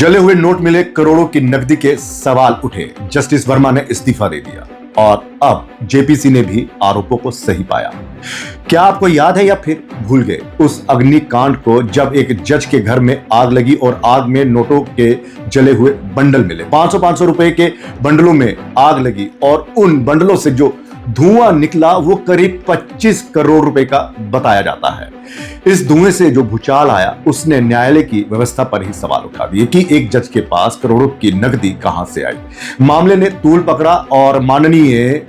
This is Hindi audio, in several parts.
जले हुए नोट मिले, करोड़ों की नकदी के सवाल उठे। जस्टिस वर्मा ने इस्तीफा दे दिया और अब जेपीसी ने भी आरोपों को सही पाया। क्या आपको याद है या फिर भूल गए उस अग्निकांड को, जब एक जज के घर में आग लगी और आग में नोटों के जले हुए बंडल मिले। 500-500 रुपए के बंडलों में आग लगी और उन बंडलों से जो धुआं निकला वो करीब 25 करोड़ रुपए का बताया जाता है। इस धुएं से जो भूचाल आया उसने न्यायालय की व्यवस्था पर ही सवाल उठा दिए कि एक जज के पास करोड़ों की नकदी कहां से आई। मामले ने तूल पकड़ा और माननीय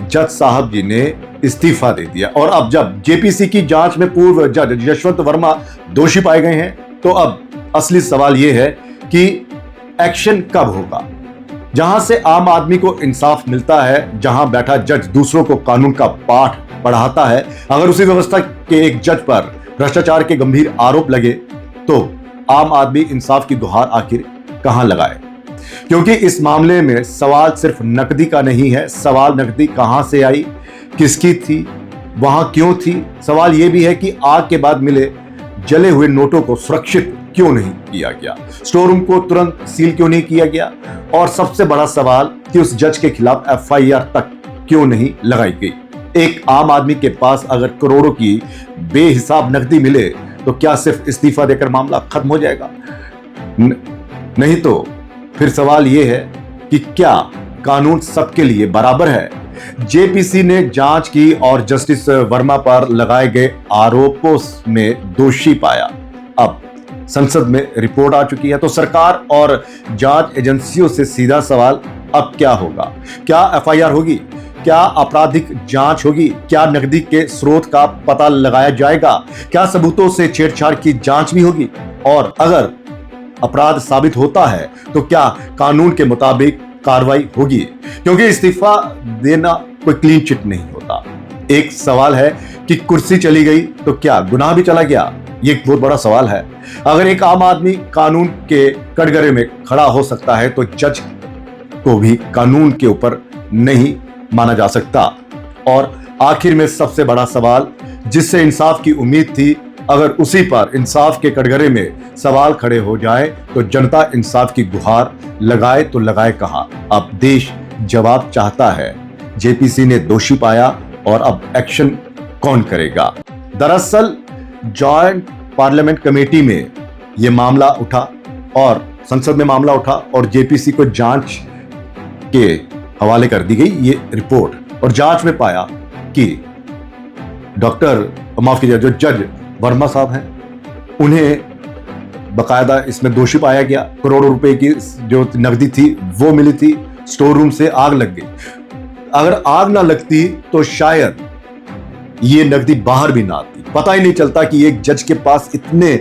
जज साहब जी ने इस्तीफा दे दिया। और अब जब जेपीसी की जांच में पूर्व जज यशवंत वर्मा दोषी पाए गए हैं, तो अब असली सवाल यह है कि एक्शन कब होगा। जहां से आम आदमी को इंसाफ मिलता है, जहां बैठा जज दूसरों को कानून का पाठ पढ़ाता है, अगर उसी व्यवस्था के एक जज पर भ्रष्टाचार के गंभीर आरोप लगे तो आम आदमी इंसाफ की गुहार आखिर कहां लगाए। क्योंकि इस मामले में सवाल सिर्फ नकदी का नहीं है। सवाल नकदी कहां से आई, किसकी थी, वहां क्यों थी। सवाल यह भी है कि आग के बाद मिले जले हुए नोटों को सुरक्षित क्यों नहीं किया गया, स्टोर रूम को तुरंत सील क्यों नहीं किया गया, और सबसे बड़ा सवाल कि उस जज के खिलाफ एफआईआर तक क्यों नहीं लगाई गई। एक आम आदमी के पास अगर करोड़ों की बेहिसाब नकदी मिले तो क्या सिर्फ इस्तीफा देकर मामला खत्म हो जाएगा? नहीं तो फिर सवाल यह है कि क्या कानून सबके लिए बराबर है। जेपीसी ने जांच की और जस्टिस वर्मा पर लगाए गए आरोपों में दोषी पाया। अब संसद में रिपोर्ट आ चुकी है, तो सरकार और जांच एजेंसियों से सीधा सवाल अब क्या होगा। क्या एफआईआर होगी, क्या आपराधिक जांच होगी, क्या नकदी के स्रोत का पता लगाया जाएगा, क्या सबूतों से छेड़छाड़ की जांच भी होगी, और अगर अपराध साबित होता है तो क्या कानून के मुताबिक कार्रवाई होगी। क्योंकि इस्तीफा देना कोई क्लीन चिट नहीं होता। एक सवाल है कि कुर्सी चली गई तो क्या गुनाह भी चला गया, ये एक बहुत बड़ा सवाल है। अगर एक आम आदमी कानून के कटघरे में खड़ा हो सकता है तो जज को भी कानून के ऊपर नहीं माना जा सकता। और आखिर में सबसे बड़ा सवाल जिससे इंसाफ की उम्मीद थी, अगर उसी पर इंसाफ के कटघरे में सवाल खड़े हो जाए तो जनता इंसाफ की गुहार लगाए तो लगाए कहां। अब देश जवाब चाहता है। जेपीसी ने दोषी पाया और अब एक्शन कौन करेगा। दरअसल जॉइंट पार्लियामेंट कमेटी में यह मामला उठा और संसद में मामला उठा और जेपीसी को जांच के हवाले कर दी गई ये रिपोर्ट। और जांच में पाया कि माफ कीजिए, जो जज वर्मा साहब हैं उन्हें बकायदा इसमें दोषी पाया गया। करोड़ों रुपए की जो नकदी थी वो मिली थी, स्टोर रूम से आग लग गई। अगर आग ना लगती तो शायद ये नकदी बाहर भी ना आती। पता ही नहीं चलता कि एक जज के पास इतने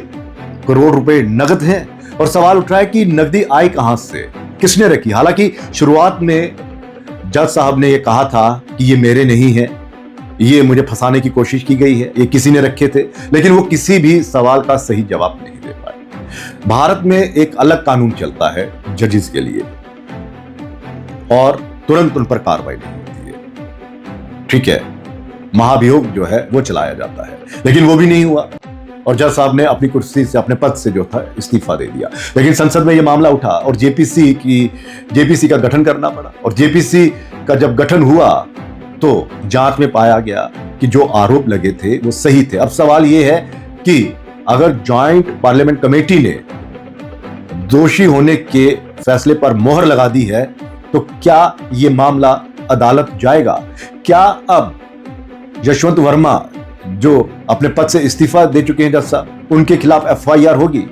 करोड़ रुपए नकद हैं। और सवाल उठ रहा है कि नकदी आई कहां से, किसने रखी। हालांकि शुरुआत में जज साहब ने यह कहा था कि ये मेरे नहीं है, ये मुझे फंसाने की कोशिश की गई है, ये किसी ने रखे थे, लेकिन वो किसी भी सवाल का सही जवाब नहीं दे पाए। भारत में एक अलग कानून चलता है जजेस के लिए और तुरंत उन पर कार्रवाई नहीं होती है। ठीक है, महाभियोग जो है वो चलाया जाता है, लेकिन वो भी नहीं हुआ और जज साहब ने अपनी कुर्सी से, अपने पद से जो था इस्तीफा दे दिया। लेकिन संसद में ये मामला उठा और जेपीसी का गठन करना पड़ा। और जेपीसी का जब गठन हुआ तो जांच में पाया गया कि जो आरोप लगे थे वो सही थे। अब सवाल ये है कि अगर जॉइंट पार्लियामेंट कमेटी ने दोषी होने के फैसले पर मोहर लगा दी है तो क्या ये मामला अदालत जाएगा। क्या अब यशवंत वर्मा जो अपने पद से इस्तीफा दे चुके हैं जज साहब, उनके खिलाफ एफआईआर होगी।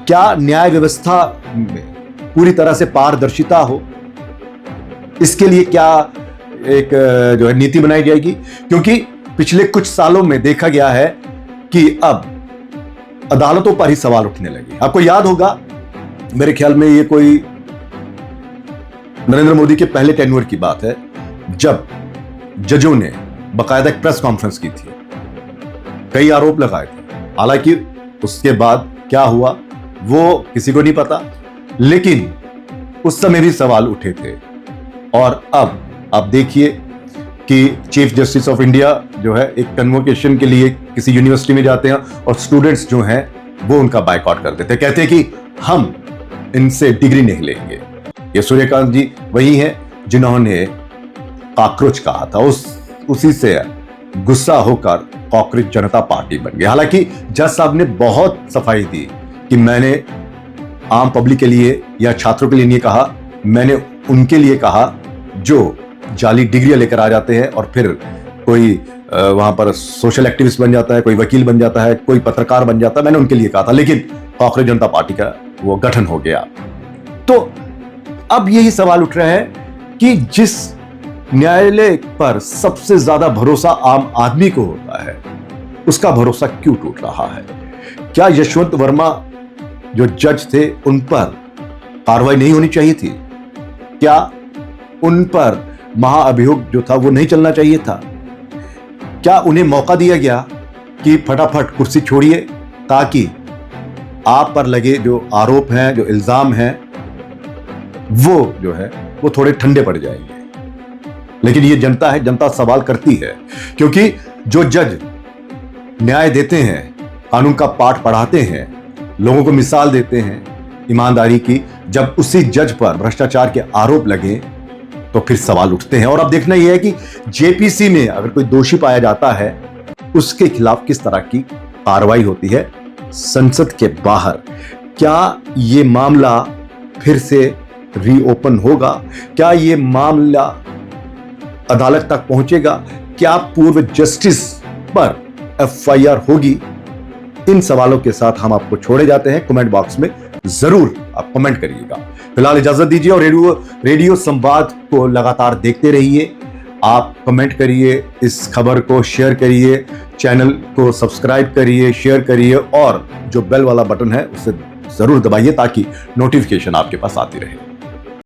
क्या न्याय व्यवस्था में पूरी तरह से पारदर्शिता हो, इसके लिए क्या एक जो है नीति बनाई जाएगी। क्योंकि पिछले कुछ सालों में देखा गया है कि अब अदालतों पर ही सवाल उठने लगे। आपको याद होगा, मेरे ख्याल में ये कोई नरेंद्र मोदी के पहले टेन्योर की बात है, जब जजों ने बकायदा एक प्रेस कॉन्फ्रेंस की थी, कई आरोप लगाए थे। हालांकि उसके बाद क्या हुआ वो किसी को नहीं पता, लेकिन उस समय भी सवाल उठे थे। और अब आप देखिए कि चीफ जस्टिस ऑफ इंडिया जो है एक कन्वोकेशन के लिए किसी यूनिवर्सिटी में जाते हैं और स्टूडेंट्स जो हैं वो उनका बायकॉट कर देते, कहते कि हम इनसे डिग्री नहीं लेंगे। ये सूर्यकांत जी वही हैं जिन्होंने कॉकरोच कहा था, उसी से गुस्सा होकर कॉकरोच जनता पार्टी बन गई। हालांकि जज साहब ने बहुत सफाई दी कि मैंने आम पब्लिक के लिए या छात्रों के लिए नहीं कहा, मैंने उनके लिए कहा जो जाली डिग्रियां लेकर आ जाते हैं और फिर कोई वहां पर सोशल एक्टिविस्ट बन जाता है, कोई वकील बन जाता है, कोई पत्रकार बन जाता है, मैंने उनके लिए कहा था। लेकिन कॉकरोच जनता पार्टी का वो गठन हो गया। तो अब यही सवाल उठ रहा है कि जिस न्यायालय पर सबसे ज्यादा भरोसा आम आदमी को होता है, उसका भरोसा क्यों टूट रहा है? क्या यशवंत वर्मा जो जज थे उन पर कार्रवाई नहीं होनी चाहिए थी? क्या उन पर महाअभियोग जो था वो नहीं चलना चाहिए था? क्या उन्हें मौका दिया गया कि फटाफट कुर्सी छोड़िए ताकि आप पर लगे जो आरोप हैं, जो इल्जाम हैं, वो जो है वो थोड़े ठंडे पड़ जाएंगे? लेकिन ये जनता है, जनता सवाल करती है, क्योंकि जो जज न्याय देते हैं, कानून का पाठ पढ़ाते हैं, लोगों को मिसाल देते हैं ईमानदारी की, जब उसी जज पर भ्रष्टाचार के आरोप लगे तो फिर सवाल उठते हैं। और अब देखना यह है कि जेपीसी में अगर कोई दोषी पाया जाता है उसके खिलाफ किस तरह की कार्रवाई होती है संसद के बाहर। क्या ये मामला फिर से रीओपन होगा? क्या ये मामला अदालत तक पहुंचेगा? क्या पूर्व जस्टिस पर एफआईआर होगी? इन सवालों के साथ हम आपको छोड़े जाते हैं। कमेंट बॉक्स में जरूर आप कमेंट करिएगा। फिलहाल इजाजत दीजिए और रेडियो संवाद को लगातार देखते रहिए। आप कमेंट करिए, इस खबर को शेयर करिए, चैनल को सब्सक्राइब करिए, शेयर करिए और जो बेल वाला बटन है उसे जरूर दबाइए ताकि नोटिफिकेशन आपके पास आती रहे।